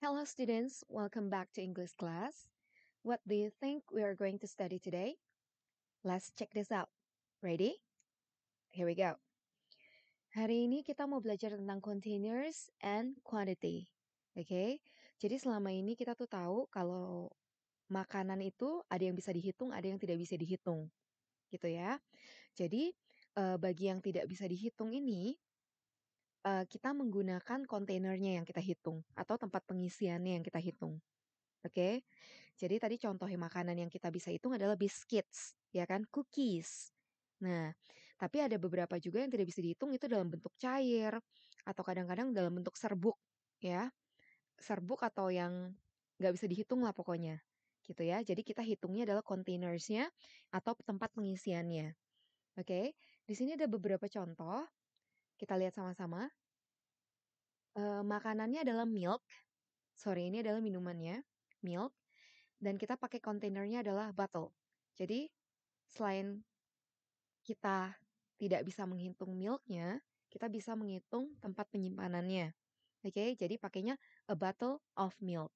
Hello, students. Welcome back to English class. What do you think we are going to study today? Let's check this out. Ready? Here we go. Hari ini kita mau belajar tentang containers and quantity. Oke? Jadi selama ini kita tuh tahu kalau makanan itu ada yang bisa dihitung, ada yang tidak bisa dihitung. Gitu ya. Jadi bagi yang tidak bisa dihitung ini, kita menggunakan kontainernya yang kita hitung atau tempat pengisiannya yang kita hitung. Oke. Jadi tadi contoh makanan yang kita bisa hitung adalah biscuits, ya kan? Cookies. Nah, tapi ada beberapa juga yang tidak bisa dihitung itu dalam bentuk cair atau kadang-kadang dalam bentuk serbuk, ya. Serbuk atau yang nggak bisa dihitung lah pokoknya. Gitu ya. Jadi kita hitungnya adalah containersnya atau tempat pengisiannya. Oke. Di sini ada beberapa contoh. Kita lihat sama-sama. Makanannya adalah milk. Sorry, ini adalah minumannya. Milk. Dan kita pakai kontainernya adalah bottle. Jadi, selain kita tidak bisa menghitung milknya, kita bisa menghitung tempat penyimpanannya. Oke, jadi pakainya a bottle of milk.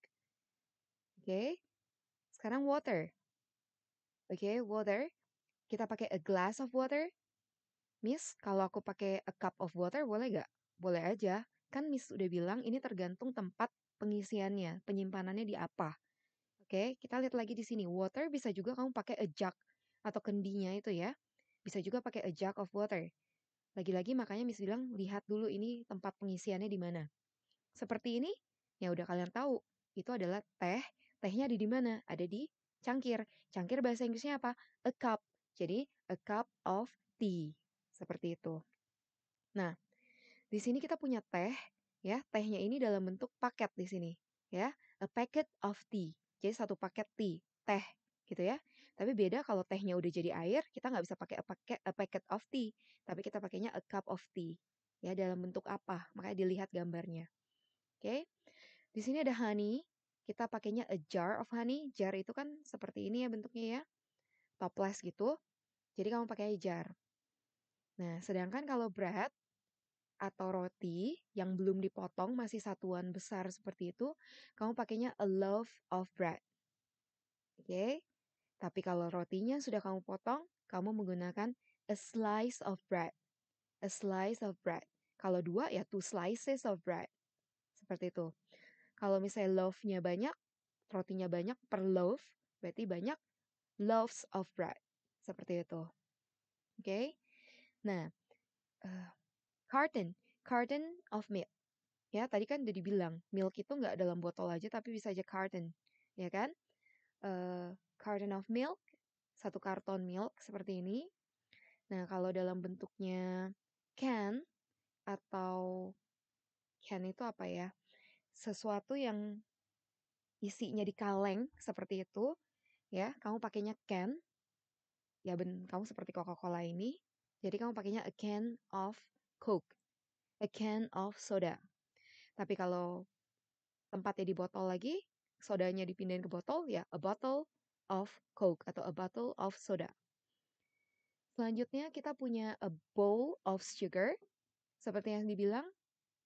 Oke, sekarang water. Oke, water. Kita pakai a glass of water. Miss, kalau aku pakai a cup of water boleh gak? Boleh aja. Kan Miss udah bilang ini tergantung tempat pengisiannya, penyimpanannya di apa. Oke, kita lihat lagi di sini. Water bisa juga kamu pakai a jug atau kendinya itu ya. Bisa juga pakai a jug of water. Lagi-lagi makanya Miss bilang lihat dulu ini tempat pengisiannya di mana. Seperti ini, ya udah kalian tahu. Itu adalah teh. Tehnya ada di mana? Ada di cangkir. Cangkir bahasa Inggrisnya apa? A cup. Jadi a cup of tea. Seperti itu. Nah, di sini kita punya teh, ya. Tehnya ini dalam bentuk paket di sini, ya. A packet of tea. Jadi satu paket tea, teh, gitu ya. Tapi beda kalau tehnya udah jadi air, kita nggak bisa pakai a packet of tea, tapi kita pakainya a cup of tea. Ya, dalam bentuk apa? Makanya dilihat gambarnya. Oke. Di sini ada honey. Kita pakainya a jar of honey. Jar itu kan seperti ini ya bentuknya ya. Toples gitu. Jadi kamu pakai jar. Nah, sedangkan kalau bread atau roti yang belum dipotong masih satuan besar seperti itu, kamu pakainya a loaf of bread. Oke? Tapi kalau rotinya sudah kamu potong, kamu menggunakan a slice of bread. A slice of bread. Kalau dua ya two slices of bread. Seperti itu. Kalau misalnya loaf-nya banyak, rotinya banyak per loaf, berarti banyak loaves of bread. Seperti itu. Oke? Nah, uh, carton of milk. Ya, tadi kan udah dibilang, milk itu nggak dalam botol aja, tapi bisa aja carton. Ya kan? Carton of milk, satu karton milk seperti ini. Nah, kalau dalam bentuknya can, atau can itu apa ya? Sesuatu yang isinya di kaleng, seperti itu. Ya, kamu pakainya can. Ya, kamu seperti Coca-Cola ini. Jadi kamu pakainya a can of Coke. A can of soda. Tapi kalau tempatnya di botol lagi, sodanya dipindahin ke botol, ya a bottle of Coke atau a bottle of soda. Selanjutnya kita punya a bowl of sugar. Seperti yang dibilang,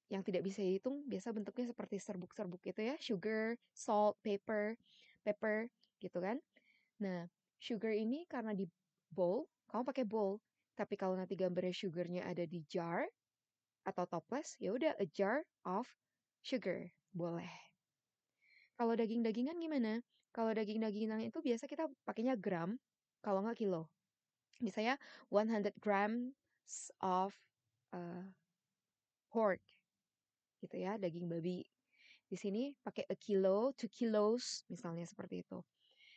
yang tidak bisa dihitung, biasa bentuknya seperti serbuk-serbuk gitu ya. Sugar, salt, pepper gitu kan. Nah, sugar ini karena di bowl, kamu pakai bowl. Tapi kalau nanti gambarnya sugarnya ada di jar atau toples, ya udah a jar of sugar. Boleh. Kalau daging-dagingan gimana? Kalau daging-dagingan itu biasa kita pakainya gram, kalau nggak kilo. Misalnya 100 grams of uh, pork, gitu ya, daging babi. Di sini pakai a kilo, 2 kilos, misalnya seperti itu.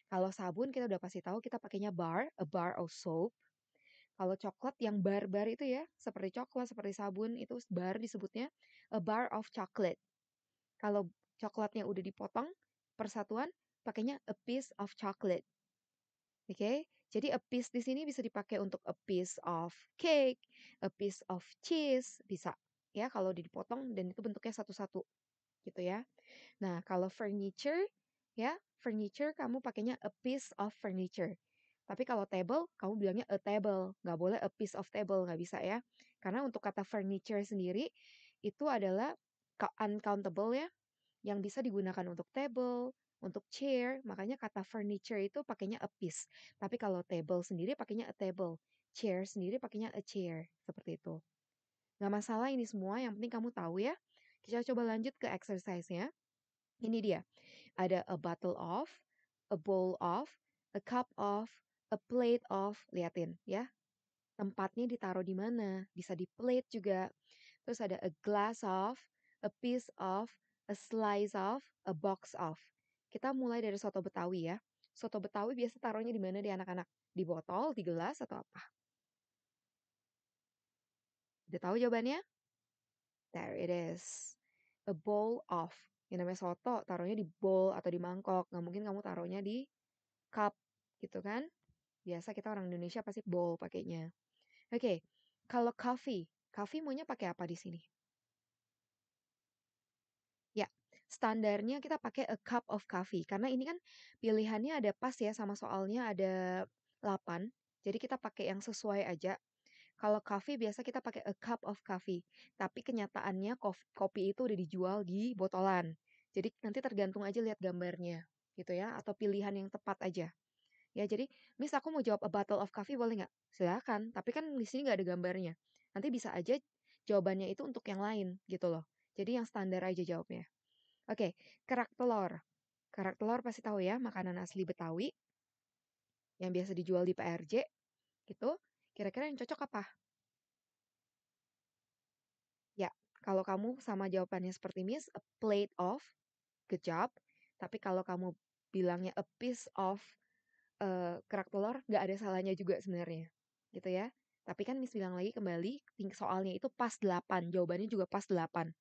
Kalau sabun kita udah pasti tahu kita pakainya bar, a bar of soap. Kalau coklat yang bar-bar itu ya, seperti coklat, seperti sabun, itu bar disebutnya a bar of chocolate. Kalau coklatnya udah dipotong persatuan, pakainya a piece of chocolate. Oke, jadi a piece di sini bisa dipakai untuk a piece of cake, a piece of cheese, bisa ya kalau dipotong dan itu bentuknya satu-satu gitu ya. Nah, kalau furniture ya, furniture kamu pakainya a piece of furniture. Tapi kalau table, kamu bilangnya a table, nggak boleh a piece of table, nggak bisa ya. Karena untuk kata furniture sendiri itu adalah uncountable ya, yang bisa digunakan untuk table, untuk chair, makanya kata furniture itu pakainya a piece. Tapi kalau table sendiri pakainya a table, chair sendiri pakainya a chair, seperti itu. Nggak masalah ini semua, yang penting kamu tahu ya. Kita coba lanjut ke exercise-nya. Ini dia, ada a bottle of, a bowl of, a cup of, a plate of, liatin ya. Tempatnya ditaruh di mana, bisa di plate juga. Terus ada a glass of, a piece of, a slice of, a box of. Kita mulai dari soto Betawi ya. Soto Betawi biasa taruhnya di mana di anak-anak? Di botol, di gelas, atau apa? Udah tahu jawabannya? There it is. A bowl of. Yang namanya soto, taruhnya di bowl atau di mangkok. Nggak mungkin kamu taruhnya di cup, gitu kan? Biasa kita orang Indonesia pasti bowl pakainya. Oke, kalau coffee. Coffee maunya pakai apa di sini? Ya, standarnya kita pakai a cup of coffee. Karena ini kan pilihannya ada pas ya sama soalnya ada 8. Jadi kita pakai yang sesuai aja. Kalau coffee biasa kita pakai a cup of coffee. Tapi kenyataannya kopi itu udah dijual di botolan. Jadi nanti tergantung aja lihat gambarnya gitu ya. Atau pilihan yang tepat aja. Ya jadi, Miss aku mau jawab a bottle of coffee boleh nggak? Silakan. Tapi kan di sini nggak ada gambarnya. Nanti bisa aja jawabannya itu untuk yang lain gitu loh. Jadi yang standar aja jawabnya. Oke, kerak telur. Kerak telur pasti tahu ya, makanan asli Betawi yang biasa dijual di PRJ gitu. Kira-kira yang cocok apa? Ya, kalau kamu sama jawabannya seperti Miss, a plate of, good job. Tapi kalau kamu bilangnya a piece of kerak telur, nggak ada salahnya juga sebenarnya. Gitu ya. Tapi kan Miss bilang lagi kembali, soalnya itu pas 8. Jawabannya juga pas 8.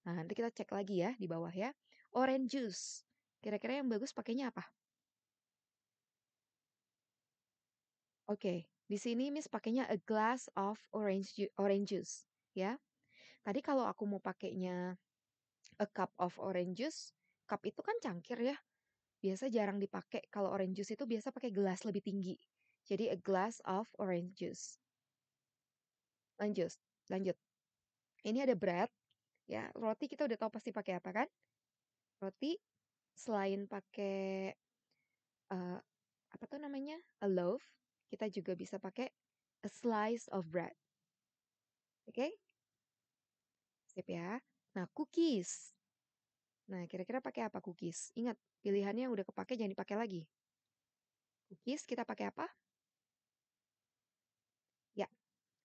Nah, nanti kita cek lagi ya di bawah ya. Orange juice. Kira-kira yang bagus pakainya apa? Oke, di sini Miss pakainya a glass of orange juice, ya. Tadi kalau aku mau pakainya a cup of orange juice, cup itu kan cangkir ya. Biasa jarang dipakai. Kalau orange juice itu biasa pakai gelas lebih tinggi. Jadi a glass of orange juice. Lanjut, lanjut. Ini ada bread, ya. Roti kita udah tahu pasti pakai apa kan? Roti selain pakai eh, apa tuh namanya? A loaf, kita juga bisa pakai a slice of bread. Oke? Sip ya. Nah, cookies. Nah, kira-kira pakai apa cookies? Ingat, pilihannya yang udah kepake jangan dipakai lagi. Cookies kita pakai apa? Ya,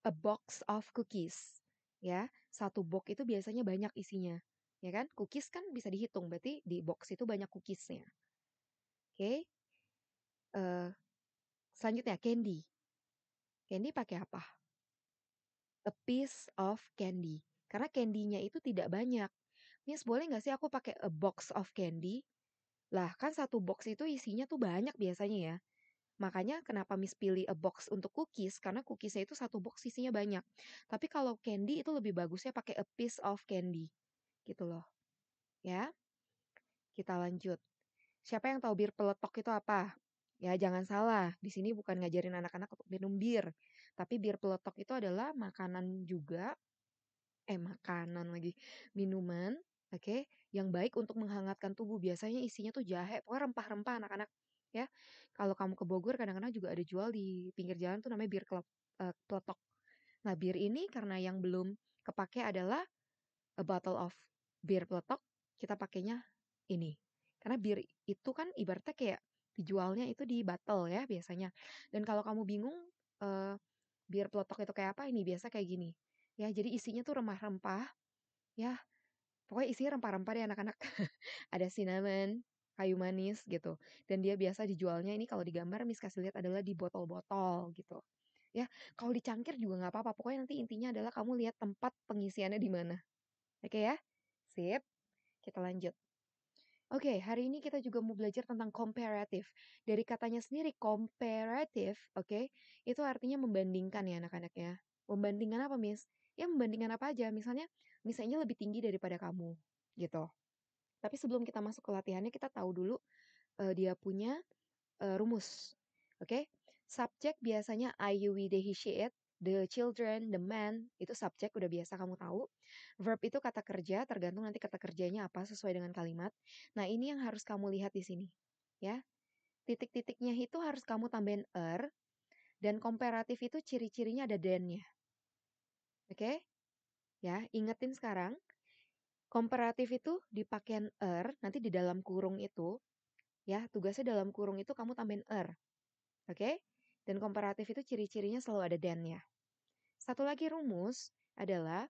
a box of cookies. Ya, satu box itu biasanya banyak isinya. Ya kan? Cookies kan bisa dihitung, berarti di box itu banyak cookiesnya. Oke. eh Selanjutnya candy. Candy pakai apa? A piece of candy. Karena candy-nya itu tidak banyak. Miss, boleh nggak sih aku pakai a box of candy? Lah, kan satu box itu isinya tuh banyak biasanya ya. Makanya kenapa Miss pilih a box untuk cookies, karena cookiesnya itu satu box isinya banyak. Tapi kalau candy itu lebih bagusnya pakai a piece of candy. Gitu loh. Ya, kita lanjut. Siapa yang tahu bir peletok itu apa? Ya, jangan salah. Di sini bukan ngajarin anak-anak untuk minum bir. Tapi bir peletok itu adalah makanan juga, makanan lagi, minuman, oke, yang baik untuk menghangatkan tubuh. Biasanya isinya tuh jahe, pokoknya rempah-rempah anak-anak, ya. Kalau kamu ke Bogor kadang-kadang juga ada jual di pinggir jalan tuh namanya bir peletok. Nah, bir ini karena yang belum kepake adalah a bottle of bir peletok, kita pakainya ini. Karena bir itu kan ibaratnya kayak dijualnya itu di bottle ya biasanya. Dan kalau kamu bingung eh, bir peletok itu kayak apa, ini biasa kayak gini. Ya, jadi isinya tuh rempah-rempah, ya. Pokoknya isinya rempah-rempah deh anak-anak. Ada cinnamon, kayu manis gitu. Dan dia biasa dijualnya ini kalau di gambar Miss kasih lihat adalah di botol-botol gitu. Ya, kalau dicangkir juga nggak apa-apa. Pokoknya nanti intinya adalah kamu lihat tempat pengisiannya di mana. Oke ya? Sip, kita lanjut. Oke, hari ini kita juga mau belajar tentang comparative. Dari katanya sendiri, comparative, oke, itu artinya membandingkan ya anak-anak ya. Membandingkan apa, Miss? Ya membandingkan apa aja, misalnya lebih tinggi daripada kamu, gitu. Tapi sebelum kita masuk ke latihannya, kita tahu dulu dia punya rumus, oke? Subjek biasanya I, you, we, they, he, she, it. the children, the man, itu subjek udah biasa kamu tahu. Verb itu kata kerja, tergantung nanti kata kerjanya apa sesuai dengan kalimat. Nah, ini yang harus kamu lihat di sini, ya. Titik-titiknya itu harus kamu tambahin dan komparatif itu ciri-cirinya ada than-nya. Oke? Ya, ingetin sekarang. Komparatif itu dipakein nanti di dalam kurung itu, ya, tugasnya dalam kurung itu kamu tambahin Oke? Dan komparatif itu ciri-cirinya selalu ada than-nya. Satu lagi rumus adalah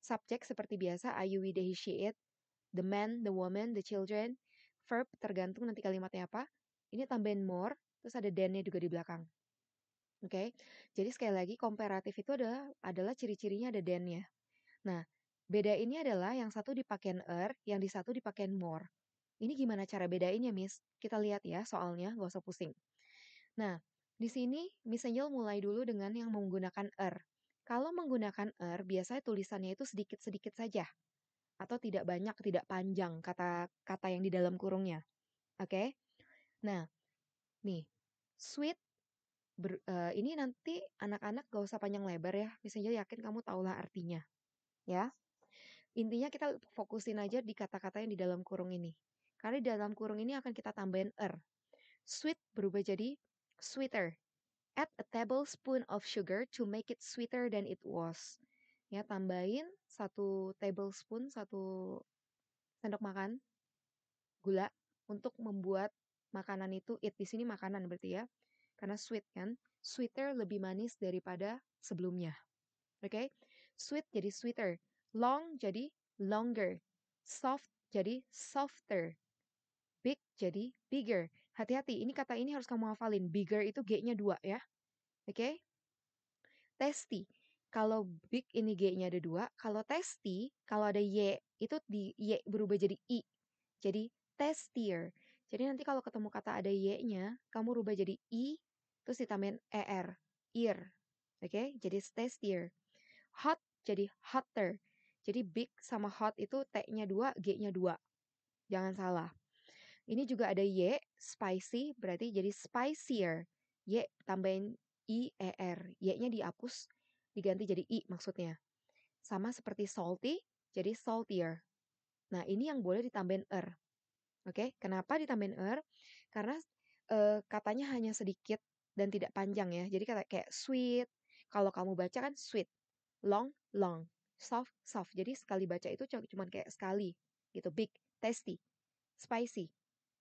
subjek seperti biasa I, you, we, they, he, she, it, the man, the woman, the children, verb tergantung nanti kalimatnya apa. Ini tambahin more, terus ada than-nya juga di belakang. Oke? Jadi sekali lagi komparatif itu adalah ciri-cirinya ada than-nya. Nah, beda ini adalah yang satu dipakein yang di satu dipakein more. Ini gimana cara bedainnya, Miss? Kita lihat ya soalnya, gak usah pusing. Nah, di sini Miss Angel mulai dulu dengan yang menggunakan Kalau menggunakan biasanya tulisannya itu sedikit-sedikit saja. Atau tidak banyak, tidak panjang kata-kata yang di dalam kurungnya. Oke? Nah, nih, sweet, ini nanti anak-anak gak usah panjang lebar ya. Miss Angel yakin kamu tahulah artinya. Ya, intinya kita fokusin aja di kata-kata yang di dalam kurung ini. Karena di dalam kurung ini akan kita tambahin Sweet berubah jadi sweeter. Add a tablespoon of sugar to make it sweeter than it was. Ya, tambahin 1 tablespoon, 1 sendok makan gula untuk membuat makanan itu, di sini makanan berarti ya. Karena sweet kan, sweeter lebih manis daripada sebelumnya. Oke? Sweet jadi sweeter, long jadi longer, soft jadi softer, big jadi bigger. Hati-hati, ini kata ini harus kamu hafalin. Bigger itu G-nya 2 ya. Oke? Tasty. Kalau big ini G-nya ada 2. Kalau tasty, kalau ada Y, itu di Y berubah jadi I. Jadi tastier. Jadi nanti kalau ketemu kata ada Y-nya, kamu rubah jadi I, terus ditambahin ER. Ear. Oke? Jadi tastier. Hot jadi hotter. Jadi big sama hot itu T-nya 2, G-nya 2. Jangan salah. Ini juga ada Y, spicy, berarti jadi spicier. Y tambahin I-E-R. Y-nya dihapus, diganti jadi I maksudnya. Sama seperti salty, jadi saltier. Nah, ini yang boleh ditambahin Oke, kenapa ditambahin Karena katanya hanya sedikit dan tidak panjang ya. Jadi kata kayak sweet, kalau kamu baca kan sweet. Long, long. Soft, soft. Jadi sekali baca itu cuma kayak sekali gitu. Big, tasty, spicy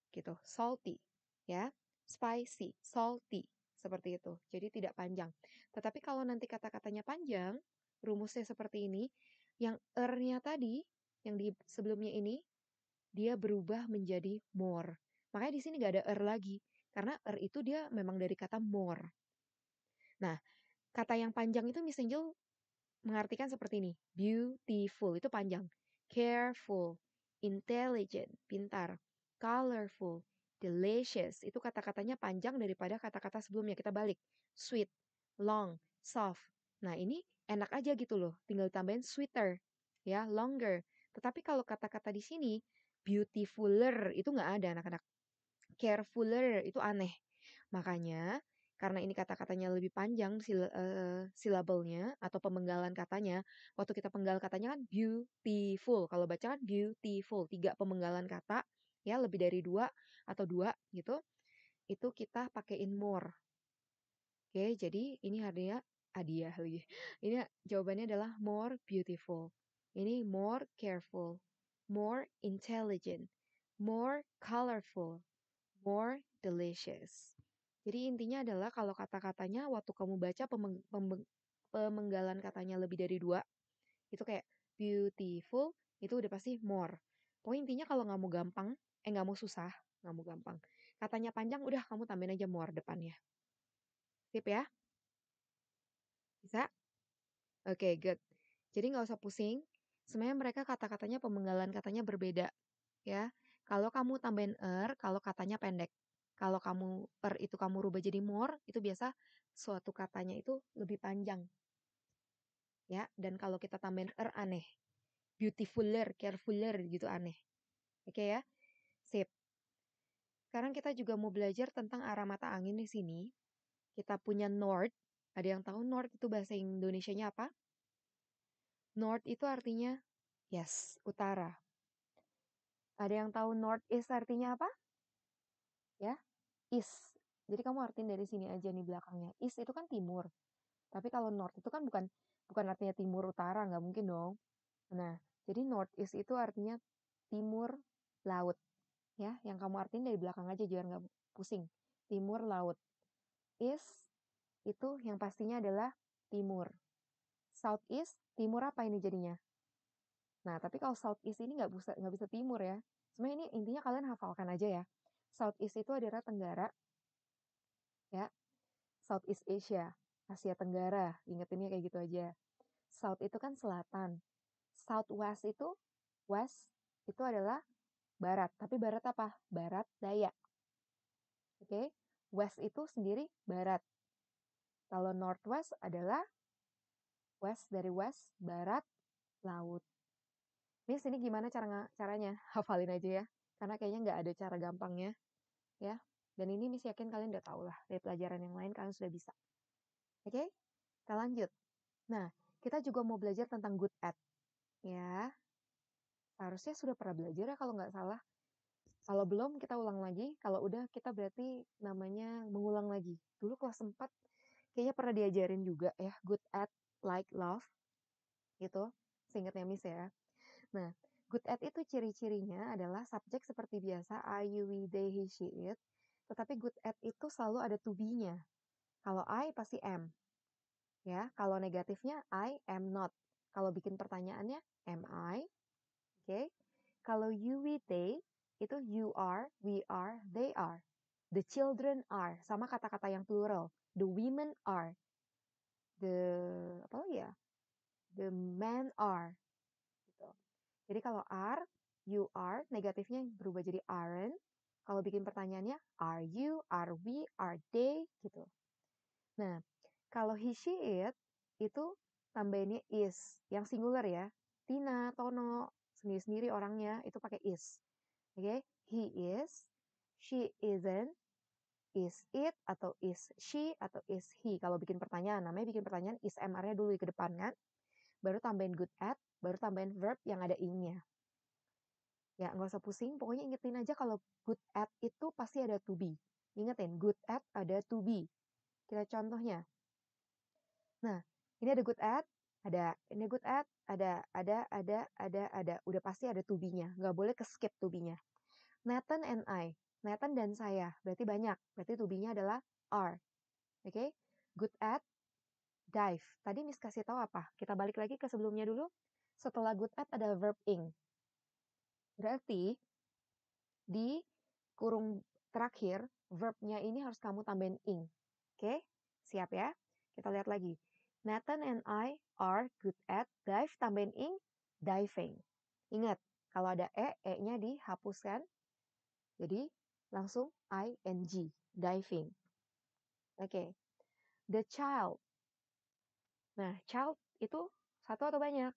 gitu. Salty, ya. Spicy, salty, seperti itu. Jadi tidak panjang. Tetapi kalau nanti kata-katanya panjang, rumusnya seperti ini, yang nya tadi, yang di sebelumnya ini, dia berubah menjadi more. Makanya di sini nggak ada lagi. Karena itu dia memang dari kata more. Nah, kata yang panjang itu Miss Angel mengartikan seperti ini. Beautiful, itu panjang. Careful, intelligent, pintar. Colorful, delicious, itu kata-katanya panjang daripada kata-kata sebelumnya. Kita balik. Sweet, long, soft. Nah, ini enak aja gitu loh. Tinggal tambahin sweeter, ya, longer. Tetapi kalau kata-kata di sini, beautifuler, itu nggak ada anak-anak. Carefuler, itu aneh. Makanya, karena ini kata-katanya lebih panjang silabelnya atau pemenggalan katanya, waktu kita penggal katanya kan beautiful. Kalau baca kan beautiful, 3 pemenggalan kata, ya lebih dari 2 atau 2 gitu. Itu kita pakein more. Oke, jadi ini hadiah lagi. Ini jawabannya adalah more beautiful. Ini more careful, more intelligent, more colorful, more delicious. Jadi intinya adalah kalau kata-katanya waktu kamu baca pemenggalan katanya lebih dari 2, itu kayak beautiful, itu udah pasti more. Pokoknya intinya kalau nggak mau gampang, nggak mau susah, nggak mau gampang. Katanya panjang, udah kamu tambahin aja more depannya. Sip ya? Bisa? Oke, good. Jadi nggak usah pusing. Sebenarnya mereka kata-katanya pemenggalan katanya berbeda. Ya, kalau kamu tambahin kalau katanya pendek. Kalau kamu itu kamu rubah jadi more, itu biasa suatu katanya itu lebih panjang. Ya, dan kalau kita tambahin aneh. Beautifuler, carefuler gitu aneh. Oke ya? Sip. Sekarang kita juga mau belajar tentang arah mata angin di sini. Kita punya north. Ada yang tahu north itu bahasa Indonesianya apa? North itu artinya, yes, utara. Ada yang tahu northeast artinya apa? Ya, east. Jadi kamu artiin dari sini aja nih belakangnya. East itu kan timur. Tapi kalau north itu kan bukan bukan artinya timur utara, nggak mungkin dong. Nah, jadi northeast itu artinya timur laut. Ya, yang kamu artiin dari belakang aja biar nggak pusing. Timur laut. East itu yang pastinya adalah timur. Southeast, timur apa ini jadinya? Nah, tapi kalau Southeast ini nggak bisa timur ya. Sebenarnya ini intinya kalian hafalkan aja ya. Southeast itu adalah Tenggara, ya. Southeast Asia, Asia Tenggara. Ingetinnya kayak gitu aja. South itu kan selatan. Southwest itu, west itu adalah barat. Tapi barat apa? Barat daya. Oke? West itu sendiri barat. Kalau northwest adalah west dari west, barat, laut. Miss, ini gimana caranya? Hafalin aja ya. Karena kayaknya nggak ada cara gampangnya. Ya. Dan ini Miss yakin kalian udah tahu lah. Dari pelajaran yang lain kalian sudah bisa. Oke? Kita lanjut. Nah, kita juga mau belajar tentang good at. Ya. Harusnya sudah pernah belajar ya kalau nggak salah. Kalau belum, kita ulang lagi. Kalau udah, kita berarti namanya mengulang lagi. Dulu kelas 4, kayaknya pernah diajarin juga ya. Good at, like, love. Gitu. Seingatnya Miss ya. Nah, good at itu ciri-cirinya adalah subjek seperti biasa, I, you, we, they, he, she, it. Tetapi good at itu selalu ada to be-nya. Kalau I pasti am. Ya, kalau negatifnya I am not. Kalau bikin pertanyaannya am I? Oke. Okay. Kalau you, we, they itu you are, we are, they are. The children are, sama kata-kata yang plural. The women are. The apa lagi ya? The men are. Gitu. Jadi kalau are, you are, negatifnya berubah jadi aren't. Kalau bikin pertanyaannya, are you, are we, are they, gitu. Nah, kalau he, she, it, itu tambahinnya is. Yang singular ya. Tina, Tono, sendiri-sendiri orangnya, itu pakai is. Oke, okay? He is, she isn't, is it, atau is she, atau is he. Kalau bikin pertanyaan, namanya bikin pertanyaan, is MR-nya dulu ke depan kan. Baru tambahin good at, baru tambahin verb yang ada ing-nya. Ya, nggak usah pusing, pokoknya ingetin aja kalau good at itu pasti ada to be. Ingetin, good at ada to be. Kita contohnya. Nah, ini ada good at, ada. Ini good at, ada. Udah pasti ada to be-nya. Nggak boleh ke skip to be-nya. Nathan and I. Nathan dan saya. Berarti banyak. Berarti to be-nya adalah are. Oke? Okay? Good at, dive. Tadi Miss kasih tahu apa? Kita balik lagi ke sebelumnya dulu. Setelah good at ada verb ing. Berarti di kurung terakhir, verb-nya ini harus kamu tambahin ing. Oke? Siap ya? Kita lihat lagi. Nathan and I are good at dive, tambahin ing, diving. Ingat, kalau ada e-nya dihapuskan. Jadi, langsung ing, diving. Oke. The child. Nah, child itu satu atau banyak?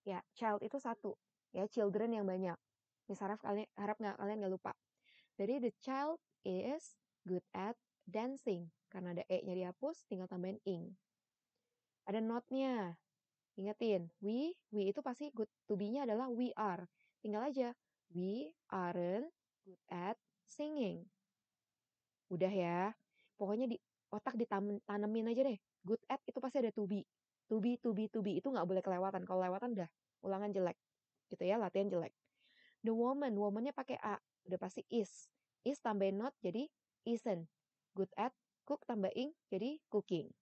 Ya, child itu satu. Ya, children yang banyak. Miss harap kalian nggak lupa. Jadi the child is good at dancing. Karena ada e-nya dihapus, tinggal tambahin ing. Ada not-nya. Ingetin, we itu pasti good to be-nya adalah we are. Tinggal aja, we aren't good at singing. Udah ya. Pokoknya di otak ditanemin aja deh. Good at itu pasti ada to be. To be, to be, to be. Itu nggak boleh kelewatan. Kalau lewatan udah ulangan jelek. Gitu ya, latihan jelek. The woman, woman-nya pakai a. Udah pasti is. Is tambahin not jadi isn't. Good at, cook tambah ing jadi cooking.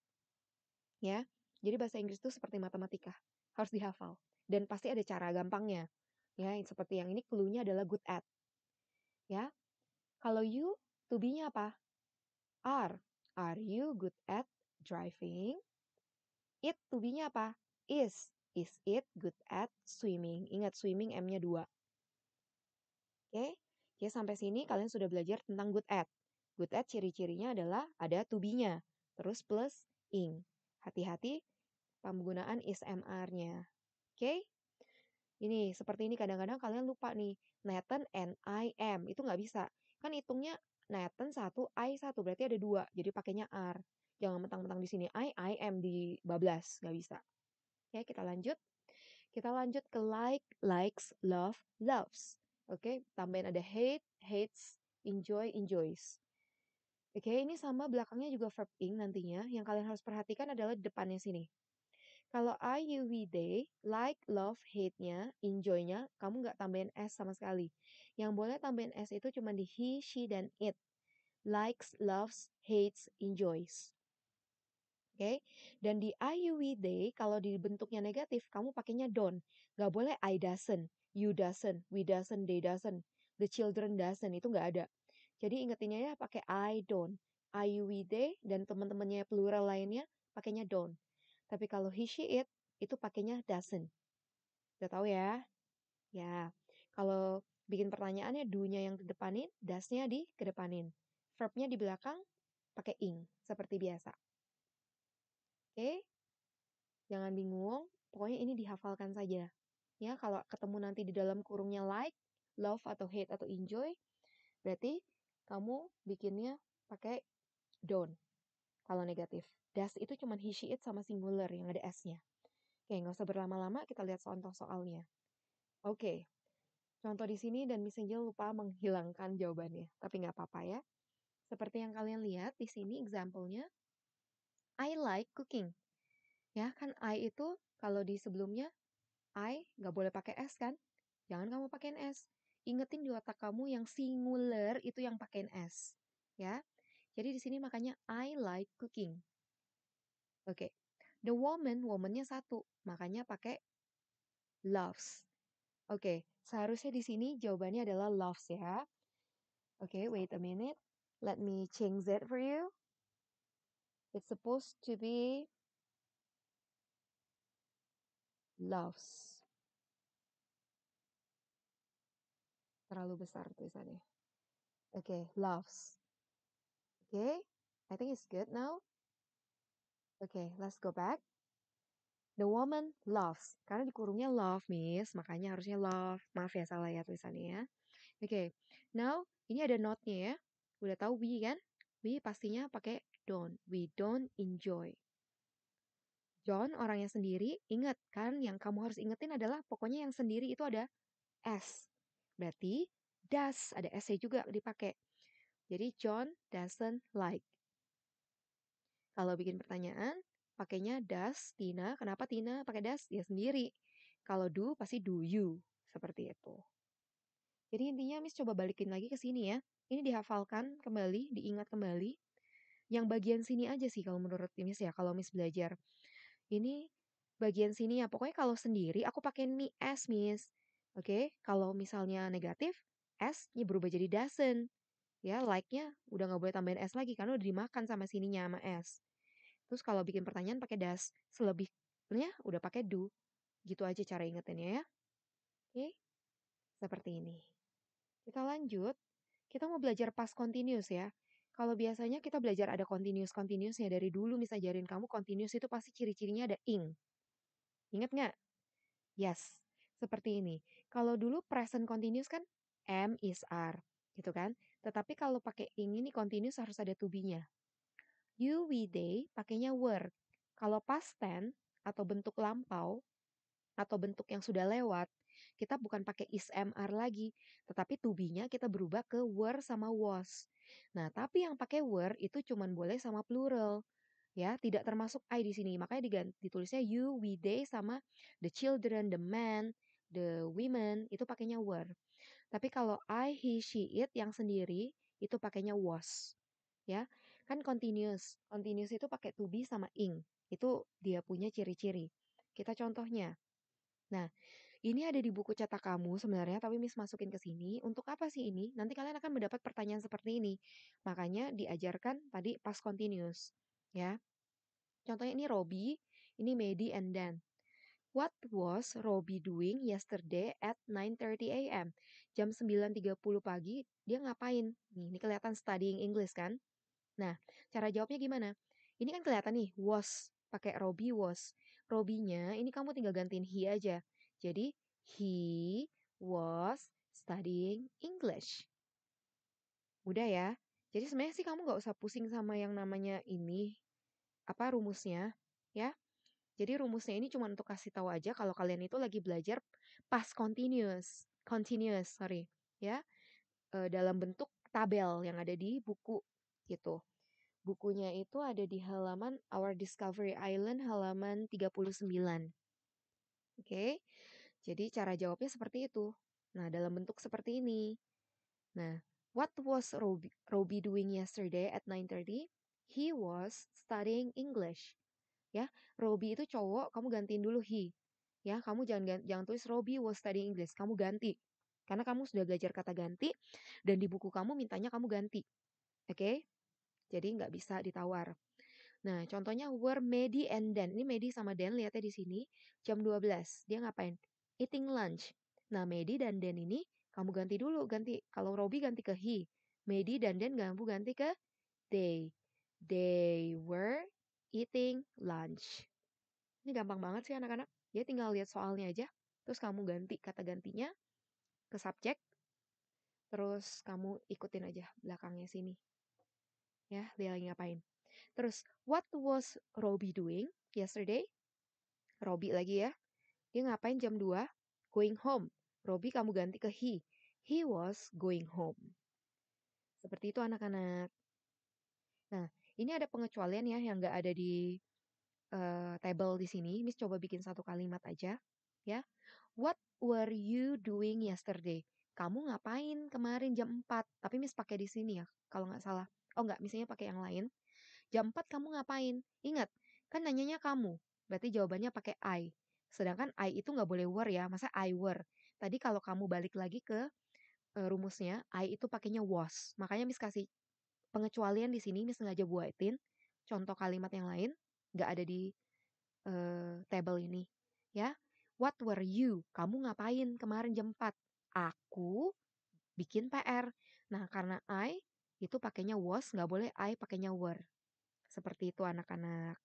Ya. Jadi bahasa Inggris itu seperti matematika. Harus dihafal. Dan pasti ada cara gampangnya. Ya, seperti yang ini clue-nya adalah good at. Ya. Kalau you, to be-nya apa? Are. Are you good at driving? It, to be-nya apa? Is. Is it good at swimming? Ingat, swimming M-nya 2. Oke? Ya, sampai sini kalian sudah belajar tentang good at. Good at ciri-cirinya adalah ada to be-nya. Terus plus ing. Hati-hati penggunaan is MR-nya. Oke? Ini, seperti ini kadang-kadang kalian lupa nih. Nathan and I am. Itu nggak bisa. Kan hitungnya Nathan 1, I 1. Berarti ada 2. Jadi pakainya are. Jangan mentang-mentang di sini I am di bablas, nggak bisa. Oke, kita lanjut. Kita lanjut ke like, likes, love, loves. Oke, tambahin ada hate, hates, enjoy, enjoys. Oke, ini sama belakangnya juga verb ing nantinya. Yang kalian harus perhatikan adalah depannya sini. Kalau I, you, we, they, like, love, hate-nya, enjoy-nya, kamu nggak tambahin s sama sekali. Yang boleh tambahin s itu cuma di he, she, dan it. Likes, loves, hates, enjoys. Oke, dan di I, you, we, they, kalau di bentuknya negatif, kamu pakainya don't. Nggak boleh I doesn't, you doesn't, we doesn't, they doesn't, the children doesn't, itu nggak ada. Jadi ingetinnya ya pakai I don't. I, you, we, they, dan teman-temannya plural lainnya pakainya don't. Tapi kalau he, she, it, itu pakainya doesn't. Udah tahu ya? Ya, kalau bikin pertanyaannya do-nya yang didepanin, does-nya di kedepanin. Verb-nya di belakang pakai ing, seperti biasa. Oke? Jangan bingung, pokoknya ini dihafalkan saja. Ya, kalau ketemu nanti di dalam kurungnya like, love atau hate atau enjoy, berarti kamu bikinnya pakai don't kalau negatif. Does itu cuma he, she, it sama singular yang ada s-nya. Oke, nggak usah berlama-lama, kita lihat contoh soalnya. Oke, contoh di sini dan Miss Angel lupa menghilangkan jawabannya, tapi nggak apa-apa ya. Seperti yang kalian lihat di sini example-nya, I like cooking. Ya kan I itu kalau di sebelumnya I nggak boleh pakai S kan? Jangan kamu pakein S. Ingetin di otak kamu yang singular itu yang pakein S. Ya. Jadi di sini makanya I like cooking. Oke. The woman, womannya satu. Makanya pakai loves. Oke. Seharusnya di sini jawabannya adalah loves ya. Oke, wait a minute. Let me change that for you. It's supposed to be loves. Terlalu besar tulisannya. Oke, loves. Oke, I think it's good now. Oke, let's go back. The woman loves. Karena dikurungnya love, miss. Makanya harusnya love. Maaf ya, salah ya tulisannya ya. Oke, now ini ada note-nya ya. Udah tahu we kan? We pastinya pakai don't. We don't enjoy. John orangnya sendiri, ingat kan yang kamu harus ingetin adalah pokoknya yang sendiri itu ada S. Berarti does, ada S-nya juga dipakai. Jadi John doesn't like. Kalau bikin pertanyaan, pakainya does, Tina. Kenapa Tina pakai does? Dia sendiri. Kalau do, pasti do you. Seperti itu. Jadi intinya Miss coba balikin lagi ke sini ya. Ini dihafalkan kembali, diingat kembali. Yang bagian sini aja sih kalau menurut Miss ya, kalau Miss belajar. Ini bagian sini ya, pokoknya kalau sendiri aku pakai mi S, Miss. Oke, kalau misalnya negatif, S-nya berubah jadi doesn't. Ya, like-nya udah nggak boleh tambahin S lagi karena udah dimakan sama sininya sama S. Terus kalau bikin pertanyaan pakai does, selebihnya udah pakai do. Gitu aja cara ingetinnya ya. Oke, seperti ini. Kita lanjut. Kita mau belajar past continuous ya. Kalau biasanya kita belajar ada continuous-continuousnya dari dulu Miss ajarin kamu continuous itu pasti ciri-cirinya ada ing. Ingat nggak? Yes, seperti ini. Kalau dulu present continuous kan am, is, are, gitu kan. Tetapi kalau pakai ing ini continuous harus ada to be-nya. You, we, they pakainya were. Kalau past tense atau bentuk lampau atau bentuk yang sudah lewat, kita bukan pakai is, am, are lagi, tetapi to be-nya kita berubah ke were sama was. Nah, tapi yang pakai were itu cuman boleh sama plural. Ya, tidak termasuk I di sini. Makanya ditulisnya you, we, they sama the children, the man, the women itu pakainya were. Tapi kalau I, he, she, it yang sendiri itu pakainya was. Ya, kan continuous. Continuous itu pakai to be sama ing. Itu dia punya ciri-ciri. Kita contohnya. Nah, ini ada di buku cetak kamu sebenarnya, tapi Miss masukin ke sini. Untuk apa sih ini? Nanti kalian akan mendapat pertanyaan seperti ini. Makanya diajarkan tadi past continuous. Ya, contohnya ini Robi, ini Medi and Dan. What was Robi doing yesterday at 9:30 a.m.? Jam 9.30 pagi dia ngapain? Nih, ini kelihatan studying English kan? Nah, cara jawabnya gimana? Ini kan kelihatan nih, was. Pakai Robi was. Robinya ini kamu tinggal gantiin he aja. Jadi, he was studying English. Udah ya. Jadi sebenarnya sih kamu nggak usah pusing sama yang namanya ini. rumusnya, ya. Jadi rumusnya ini cuma untuk kasih tahu aja kalau kalian itu lagi belajar past continuous continuous, sorry, ya, dalam bentuk tabel yang ada di buku, gitu. Bukunya itu ada di halaman Our Discovery Island halaman 39. Oke. Jadi cara jawabnya seperti itu. Nah, dalam bentuk seperti ini. Nah, what was Robbie doing yesterday at 9:30? He was studying English. Ya, Robbie itu cowok, kamu gantiin dulu he. Ya, kamu jangan tulis Robbie was studying English, kamu ganti. Karena kamu sudah belajar kata ganti dan di buku kamu mintanya kamu ganti. Oke? Jadi nggak bisa ditawar. Nah, contohnya were Medi and Dan. Ini Medi sama Dan lihatnya di sini. Jam 12. Dia ngapain? Eating lunch. Nah, Medi dan Dan ini kamu ganti dulu. Ganti. Kalau Robi ganti ke he. Medi dan Dan kamu ganti ke they. They were eating lunch. Ini gampang banget sih anak-anak. Ya tinggal lihat soalnya aja. Terus kamu ganti kata gantinya ke subjek. Terus kamu ikutin aja belakangnya sini. Ya, dia lagi ngapain. Terus, what was Robbie doing yesterday? Robbie lagi ya. Dia ngapain jam 2? Going home. Robbie kamu ganti ke he. He was going home. Seperti itu anak-anak. Nah, ini ada pengecualian ya yang nggak ada di table di sini. Miss coba bikin satu kalimat aja. Ya. What were you doing yesterday? Kamu ngapain kemarin jam 4? Tapi Miss pakai di sini ya, kalau nggak salah. Oh nggak, misalnya pakai yang lain. Jam 4 kamu ngapain? Ingat, kan nanyanya kamu. Berarti jawabannya pakai I. Sedangkan I itu nggak boleh were ya. Masa I were? Tadi kalau kamu balik lagi ke rumusnya, I itu pakainya was. Makanya Miss kasih pengecualian di sini. Miss sengaja buatin contoh kalimat yang lain. Nggak ada di table ini. Ya. What were you? Kamu ngapain kemarin jam 4? Aku bikin PR. Nah, karena I itu pakainya was, nggak boleh I pakainya were. Seperti itu anak-anak.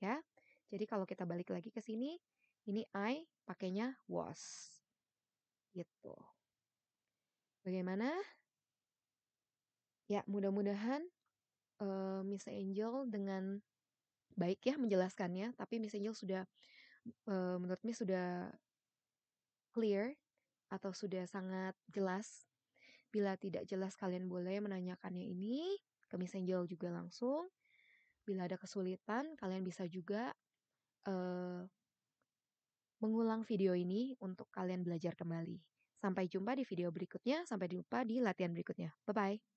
Ya. Jadi kalau kita balik lagi ke sini, ini I pakainya was. Gitu. Bagaimana? Ya, mudah-mudahan Miss Angel dengan baik ya menjelaskannya, tapi Miss Angel sudah menurut Miss sudah clear atau sudah sangat jelas. Bila tidak jelas kalian boleh menanyakannya ini ke Miss Angel juga langsung. Bila ada kesulitan, kalian bisa juga mengulang video ini untuk kalian belajar kembali. Sampai jumpa di video berikutnya, sampai jumpa di latihan berikutnya. Bye-bye.